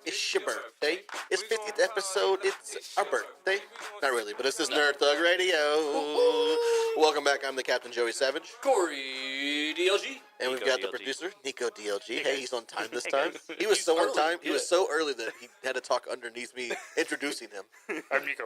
It's your birthday. It's 50th episode. It's our birthday. Not really, but this is Nerd Thug Radio. Welcome back. I'm the Captain Joey Savage. Corey DLG. And we've Nico got the DLG. producer, Nico DLG. Hey, He's on time this time. guys. He was He's so on early, time. He yeah. was so early that he had to talk underneath me introducing him. I'm Nico.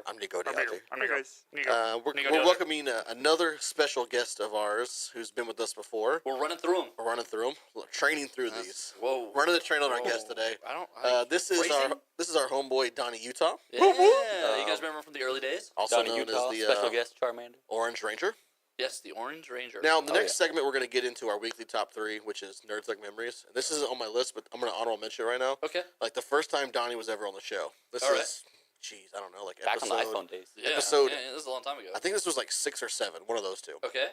I'm Nico DLG. Hey guys. Nico. We're DLG. welcoming another special guest of ours who's been with us before. We're running through them. We're running through them, training through these. Whoa. Running the train on our guest today. This is our homeboy Donnie Utah, Yeah. You guys remember from the early days? also Donnie known Utah, as the special guest Charmander. Orange Ranger. Yes, the Orange Ranger. Now, in the next segment, we're going to get into our weekly top three, which is Nerd Thug Memories. And this isn't on my list, but I'm going to honorable mention it right now. Okay. Like, the first time Donnie was ever on the show. This All right. is, I don't know, like Back episode... on the iPhone days. Yeah. Episode- Yeah, this is a long time ago. I think this was like 6 or 7, one of those two. Okay.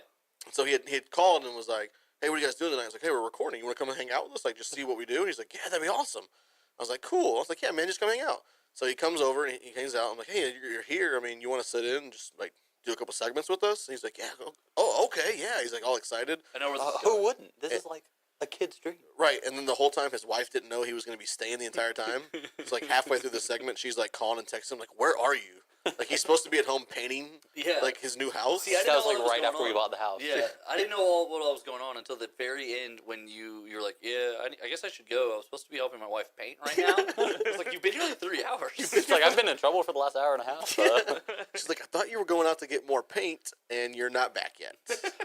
So he had called and was like, hey, what are you guys doing tonight? I was like, hey, we're recording. You want to come and hang out with us? Like, just see what we do? And he's like, yeah, that'd be awesome. I was like, cool. I was like, yeah, man, just come hang out. So he comes over and he hangs out. I'm like, hey, you're here. I mean, you want to sit in and just, like, do a couple segments with us? And he's like, yeah. Oh, okay, yeah. He's, like, all excited. I know where this is Who going. wouldn't? This is like a kid's dream. Right, and then the whole time his wife didn't know he was going to be staying the entire time. It's like halfway through the segment, she's, like, calling and texting him, like, where are you? Like, he's supposed to be at home painting, Yeah. like, his new house. See, I didn't That know was like what was right going after we on. bought the house. Yeah, I didn't know what all was going on until the very end when you're like, yeah, I guess I should go. I was supposed to be helping my wife paint right now. It's like, you've been here like 3 hours. It's like I've been in trouble for the last hour and a half. She's like, I thought you were going out to get more paint, and you're not back yet.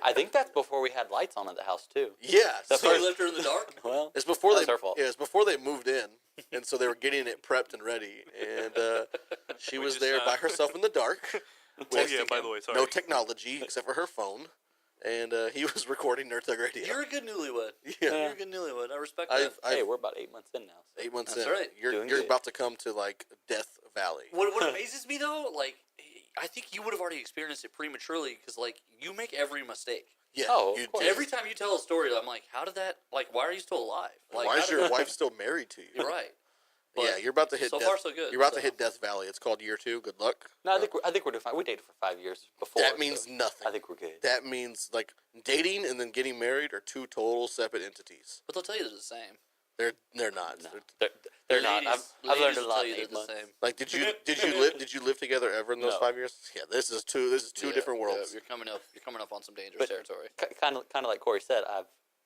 I think that's before we had lights on at the house too. Yeah, That's So so you left her in the dark? Well, it's before That's they. her fault. Yeah, it's before they moved in, and so they were getting it prepped and ready, and she was just, there by herself in the dark, with yeah, by the way, sorry. no technology except for her phone, and he was recording Nerd Thug Radio. You're a good newlywed. Yeah. You're a good newlywed. I respect that. hey, we're about 8 months in now. So. 8 months That's in. right. You're Doing you're good. about to come to like Death Valley. What amazes me though, like, I think you would have already experienced it prematurely because, like, you make every mistake. Yeah. Oh, of you course. did. Every time you tell a story, I'm like, how did that? Like, why are you still alive? Like, Why how is did your that- wife still married to you? You're right. Yeah, But you're about to hit. so Death, far, so good, You're about to so. hit Death Valley. It's called year 2. Good luck. No, I think we're doing fine. We dated for 5 years before. That means so nothing. I think we're good. That means like dating and then getting married are two total separate entities. But they'll tell you they're the same. They're not. No, they're not. I've learned Ladies a will lot tell in you they're 8 the months. same. Like did you live together ever in those No. 5 years? Yeah, this is two Yeah, different worlds. Yeah, you're coming up on some dangerous But- territory. Kind of like Corey said,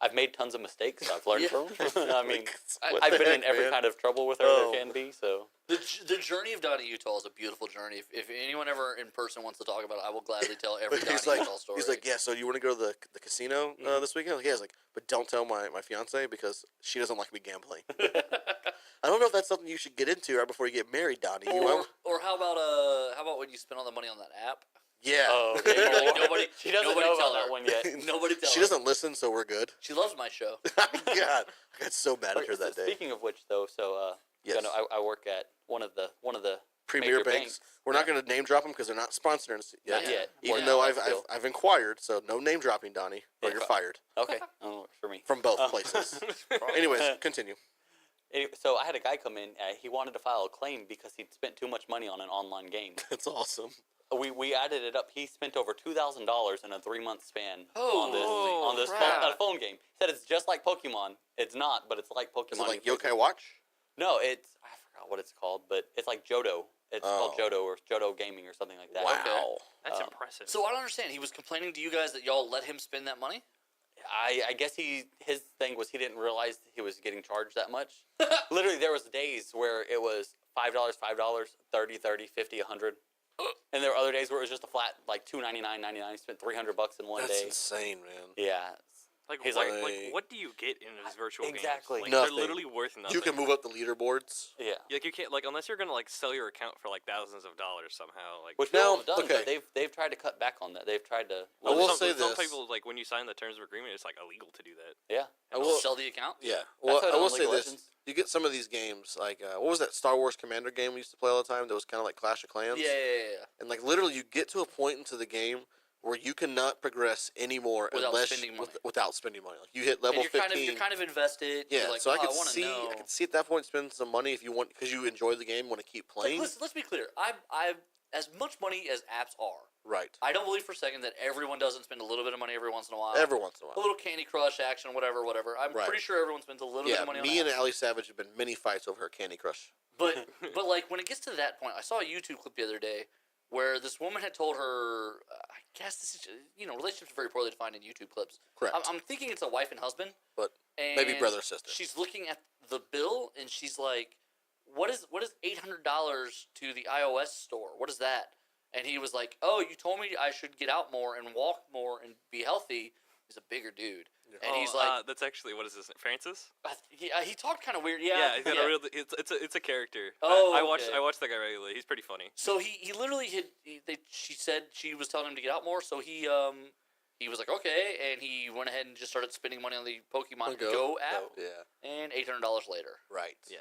I've made tons of mistakes. So I've learned Yeah. from them. I mean, What I've the been in heck, every man? kind of trouble with her Oh. there can be. So The journey of Donnie Utah is a beautiful journey. If anyone ever in person wants to talk about it, I will gladly tell every Donnie He's like, Utah story. yeah. So you want to go to the casino this weekend? Like, yeah. He's like, but don't tell my fiance because she doesn't like me gambling. I don't know if that's something you should get into right before you get married, Donnie. Or how about when you spend all the money on that app? Yeah. okay. Like, nobody. She doesn't nobody know tell about her. that one yet. Nobody tell She her. doesn't listen, so we're good. She loves my show. God, I got so mad at her that day. Speaking of which, though, so Yes. you know, I work at one of the Premier major banks. We're not going to name drop them because they're not sponsoring us yet. Not yet. Even Yeah, though but I've inquired, so no name dropping, Donnie, or Yeah. you're fired Okay, for me. from both places. Anyways, continue. Anyway, so I had a guy come in. He wanted to file a claim because he'd spent too much money on an online game. That's awesome. We added it up. He spent over $2,000 in a 3-month span Oh, on this crap. phone game. He said it's just like Pokemon. It's not, but it's like Pokemon. Is it like You play- Yokai Watch? No, I forgot what it's called, but it's like Johto. It's called Oh. Johto or Johto Gaming or something like that. Wow. That's impressive. So I don't understand. He was complaining to you guys that y'all let him spend that money. I guess his thing was he didn't realize he was getting charged that much. Literally, there was days where it was $5, $30, 50, 100. And there were other days where it was just a flat like $2.99.99. He spent $300 in one That's day. insane, man. Yeah. Like, He's what, like- like, what do you get in these virtual Exactly. games? Like, Nothing. they're literally worth nothing. You can move up the leaderboards. Yeah. Like, you can't, like, unless you're gonna like sell your account for like thousands of dollars somehow. Like, Which Now, people have done, okay. but they've tried to cut back on that. They've tried to. I will some, say some this. people, like, when you sign the terms of agreement, it's like illegal to do that. Yeah. I will, Sell the account. yeah. Well, That's I how will League say of this. Legends- You get some of these games, like, what was that Star Wars Commander game we used to play all the time that was kind of like Clash of Clans? Yeah. And, like, literally you get to a point into the game where you cannot progress anymore Without unless spending money. without spending money. Like, you hit level And 15. you're kind of invested. Yeah, You're like, so I could wanna see know. at that point spend some money if you want because you enjoy the game, want to keep Like, playing. let's be clear. I as much money as apps are. Right. I don't believe for a second that everyone doesn't spend a little bit of money every once in a while. Every once in a A while. little Candy Crush action, whatever. I'm Right. pretty sure everyone spends a little bit Yeah, of money on me and that. Allie Savage have been many fights over her Candy Crush. But like when it gets to that point, I saw a YouTube clip the other day where this woman had told her, I guess this is, relationships are very poorly defined in YouTube clips. Correct. I'm thinking it's a wife and husband. But and maybe brother or sister. She's looking at the bill and she's like, what is $800 to the iOS store? What is that? And he was like, oh, you told me I should get out more and walk more and be healthy. He's a bigger dude. Yeah. And he's like, that's actually, what is his name? Francis? he talked kind of weird. Yeah, he's got a real. It's a character. Oh, I okay. watch that guy regularly. He's pretty funny. So he literally she said she was telling him to get out more, so he was like, okay, and he went ahead and just started spending money on the Pokemon Go app, Yeah. and $800 later. Right. Yeah.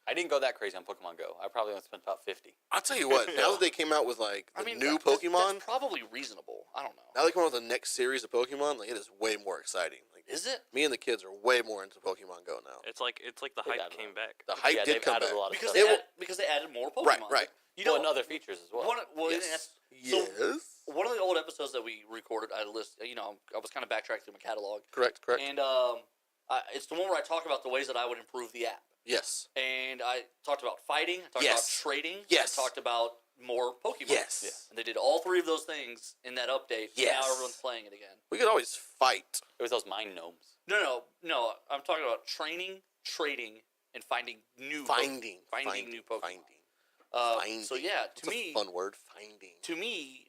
I didn't go that crazy on Pokemon Go. I probably only spent about 50. I'll tell you what, now that they came out with like the new Pokemon, that's probably reasonable. I don't know. now they come out with the next series of Pokemon, like it is way more exciting. Like Is it? me and the kids are way more into Pokemon Go now. It's like the They hype added came a- back. The hype did they've come added back. a lot of Because stuff. they added more Pokemon. Right. You know, and other features as well. Yes. So Yes. one of the old episodes that we recorded, I was kind of backtracking through my catalog, Correct. and it's the one where I talk about the ways that I would improve the app. Yes. And I talked about fighting. I talked Yes. about trading. Yes. I talked about more Pokemon. Yes. Yeah. And they did all three of those things in that update. Yes. And now everyone's playing it again. We could always fight. It was those mine gnomes. No. I'm talking about training, trading, and finding new Finding new Pokemon. Finding. So yeah, That's a fun word. Finding. to me,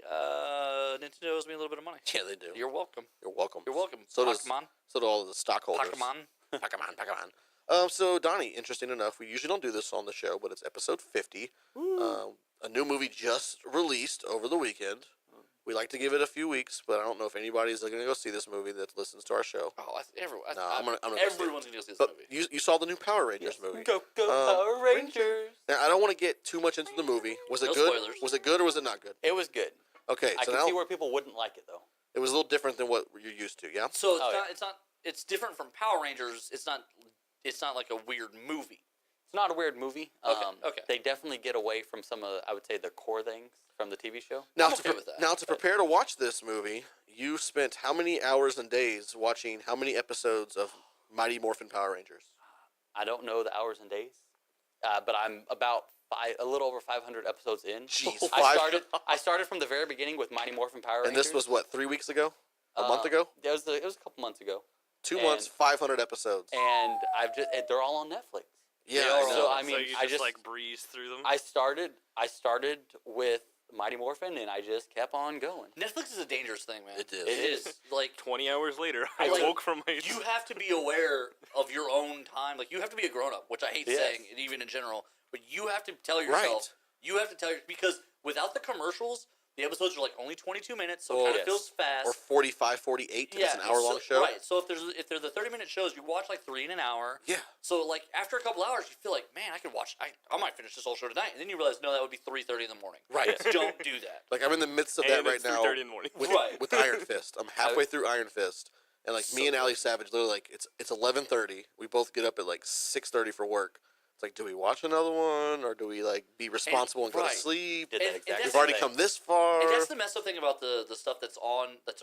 Nintendo owes me a little bit of money. Yeah, they do. You're welcome. You're welcome. You're welcome. So does Pokemon. So do all of the stockholders. Pokemon. Pokemon. So Donnie, interesting enough, we usually don't do this on the show, but it's episode 50. A new movie just released over the weekend. We like to give it a few weeks, but I don't know if anybody's going to go see this movie that listens to our show. Oh, everyone. No, I'm gonna go see it. everyone's gonna go see this But movie. you saw the new Power Rangers movie. Go Power Rangers! Now, I don't want to get too much into the movie. Was it No good? spoilers. Was it good or was it not good? It was good. Okay, I so can now see where people wouldn't like it though. it was a little different than what you're used to, yeah? So it's Oh, not. yeah. It's not. It's different from Power Rangers. It's not. It's not like a weird movie. It's not a weird movie. Okay. They definitely get away from some of, I would say, the core things from the TV show. Now, I'm okay with that. Now, to prepare to watch this movie, you spent how many hours and days watching how many episodes of Mighty Morphin Power Rangers? I don't know the hours and days, but I'm about a little over 500 episodes in. Jeez, I started from the very beginning with Mighty Morphin Power Rangers. And this was what, 3 weeks ago? A month ago? It was a couple months ago. 2 months, 500 episodes. And they're all on Netflix. Yeah, They are I all- know. So I mean, so you I just just like breeze through them. I started with Mighty Morphin, and I just kept on going. Netflix is a dangerous thing, man. It is. It is. Like 20 hours later, I Like, woke from my. you have to be aware of your own time. Like you have to be a grown up, which I hate Yes. saying, even in general. But you have to tell yourself. Right. You have to tell because without the commercials, the episodes are like only 22 minutes, so Oh, it kind of yes. feels fast. Or 45, 48 if it's an hour-long show. Right. So if they're the 30-minute shows, you watch like 3 in an hour. Yeah. So like after a couple hours, you feel like, man, I could watch. I might finish this whole show tonight, and then you realize, no, that would be 3:30 in the morning. Right. Don't do that. Like, I'm in the midst of and that right it's now 3:30 in the morning. with, Right. with Iron Fist. I'm halfway through Iron Fist. And, like, me and Allie Savage, literally, like, it's 11:30. We both get up at, like, 6:30 for work. It's like, do we watch another one, or do we, like, be responsible and go to right. sleep? Did that And exact that's We've same already thing. come this far. And that's the messed up thing about the stuff that's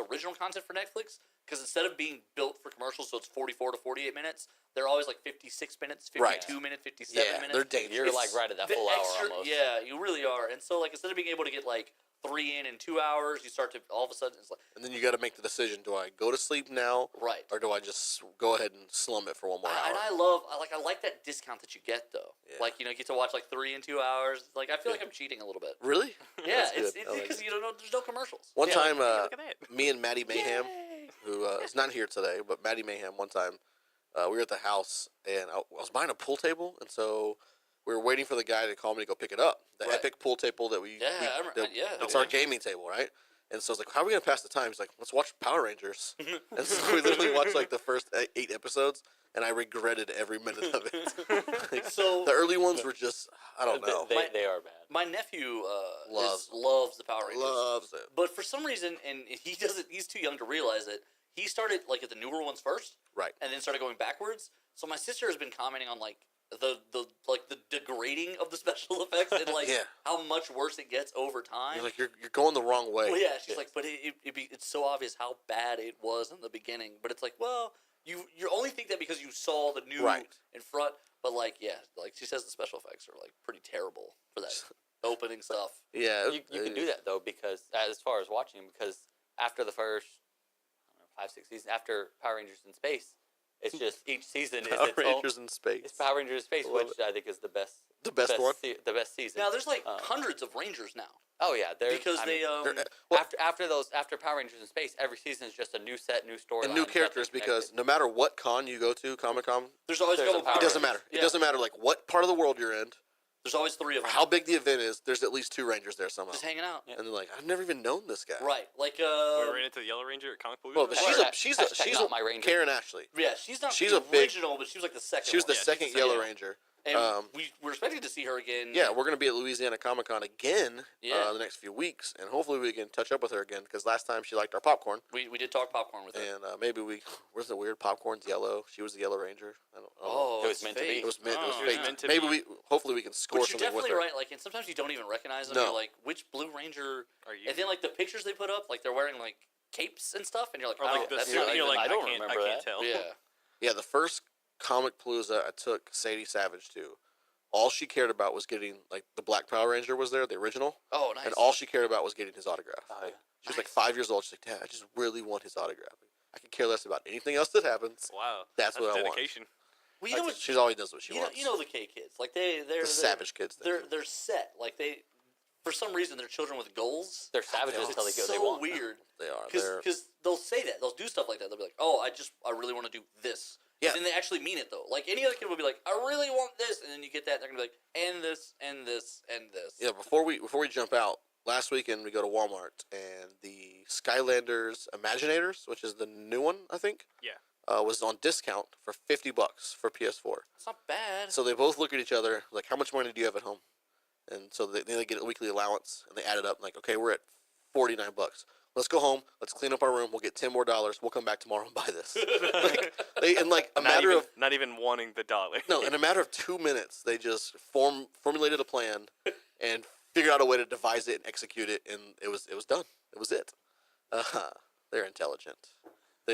original content for Netflix. Because instead of being built for commercials, so it's 44 to 48 minutes, they're always like 56 minutes, 52 Right. minutes, 57 Yeah, minutes. they're dangerous. You're like right at that The full extra- hour almost. Yeah, you really are. And so like instead of being able to get like 3 in 2 hours, you start to all of a sudden it's like And then you got to make the decision: do I go to sleep now, right. or do I just go ahead and slum it for one more hour? And I like that discount that you get though. Yeah. Like you get to watch like 3 in 2 hours. Like I feel like I'm cheating a little bit. Really? Yeah, That's it's good. I like because it. you don't know there's no commercials. One Yeah, time, Look at that. me and Maddie Mayhem, Yay. who is not here today, but Maddie Mayhem, one time, we were at the house, and I was buying a pool table, and so we were waiting for the guy to call me to go pick it up. The Right. epic pool table that we, Yeah, I remember- that- yeah, it's no our way. gaming table, right? And so I was like, how are we going to pass the time? He's like, let's watch Power Rangers. And so we literally watched like the first 8 episodes, and I regretted every minute of it. Like, So the early ones were just, I don't know. They are bad. my nephew Loves loves the Power Rangers. Loves it. But for some reason, and he doesn't, he's too young to realize it. He started like at the newer ones first, Right. and then started going backwards. So my sister has been commenting on like the degrading of the special effects and like Yeah. how much worse it gets over time. You're like you're going the wrong way. Well, yeah, she's like, but it's so obvious how bad it was in the beginning. But it's like, well, you only think that because you saw the new Right. in front. But like, yeah, like she says, the special effects are like pretty terrible for that opening stuff. Yeah, You can do that though, because as far as watching, because after the first, I don't know, 5-6 seasons, after Power Rangers in Space, it's just each season is Power its own. Rangers in space. It's Power Rangers in Space, Love which I think is the best. The best one? The best season. Now there's like hundreds of Rangers now Oh yeah, because I they mean, well- after Power Rangers in Space, every season is just a new set, new story, and new characters because no matter what con you go to, Comic-Con, there's always There's a couple a Power it doesn't Rangers. matter. Yeah. It doesn't matter like what part of the world you're in, There's always 3 of or them how big the event is. There's at least 2 Rangers there somehow, just hanging out. Yeah. and they're like, I've never even known this guy. Right, like We ran into the Yellow Ranger at Comic Book. Well, but Hashtag- she's hashtag a not my Ranger. Karen Ashley. yeah, she's not she's the a big- original, but she was like the second. She was the one. second she's Yellow yeah. Ranger. And we're expecting to see her again. Yeah, we're gonna be at Louisiana Comic Con again Yeah. the next few weeks, and hopefully we can touch up with her again because last time she liked our popcorn, we did talk popcorn with her. and maybe where's the weird popcorn's yellow? She was the Yellow Ranger. I don't know. Oh, It was it's meant to be. fake. It was meant. It was Oh, fake. yeah. meant to Maybe be. hopefully we can score But you're something with definitely her. right. Like, and sometimes you don't even recognize them. No. You're like, which Blue Ranger? Are you? And then like the pictures they put up, like they're wearing like capes and stuff, and you're like, Or oh, like the that's suit, not and you're even- like, I don't can't, remember I can't that. tell. yeah. Yeah, the first Comic Palooza I took Sadie Savage to. All she cared about was getting like the Black Power Ranger was there, the original, Oh, nice. and all she cared about was getting his autograph. Oh, yeah. She was like 5 years old. She's like, Dad, I just really want his autograph. I can care less about anything else that happens. Wow. That's what I want. dedication. well, you know what? She's always does what she You know, wants. you know the K kids. Like they're the savage kids. They're set. Like they, for some reason, they're children with goals. They're savages It's until they It's go. so They want. weird. They are. They're, Because they'll say that. They'll do stuff like that. They'll be like, oh, I really want to do this. Yeah. And then they actually mean it, though. Like, any other kid would be like, I really want this. And then you get that, and they're going to be like, and this, and this, and this. yeah. Before we jump out, last weekend we go to Walmart and the Skylanders Imaginators, which is the new one, I think. Yeah. Was on discount for $50 for PS4. It's not bad. So they both look at each other like, how much money do you have at home? And so they get a weekly allowance and they add it up. Like, okay, we're at $49. Let's go home. Let's clean up our room. We'll get $10 more. We'll come back tomorrow and buy this. In like a matter of not even wanting the dollar. no, in a matter of 2 minutes, they just formulated a plan and figured out a way to devise it and execute it, and it was done. It was it. They're intelligent. I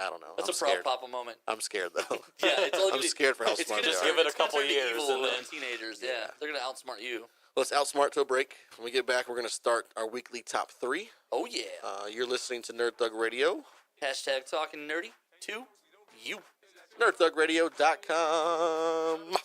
don't know. That's I'm a proud scared. papa moment. I'm scared though. Yeah, it's only I'm gonna- scared for how it's smart gonna they turn- are. Give it a it's gonna couple turn to years evil and in then- teenagers, Yeah. yeah. They're going to outsmart you. Let's outsmart to a break. When we get back, we're going to start our weekly top 3. Oh, yeah. You're listening to Nerd Thug Radio. Hashtag talking nerdy to you. NerdThugRadio.com.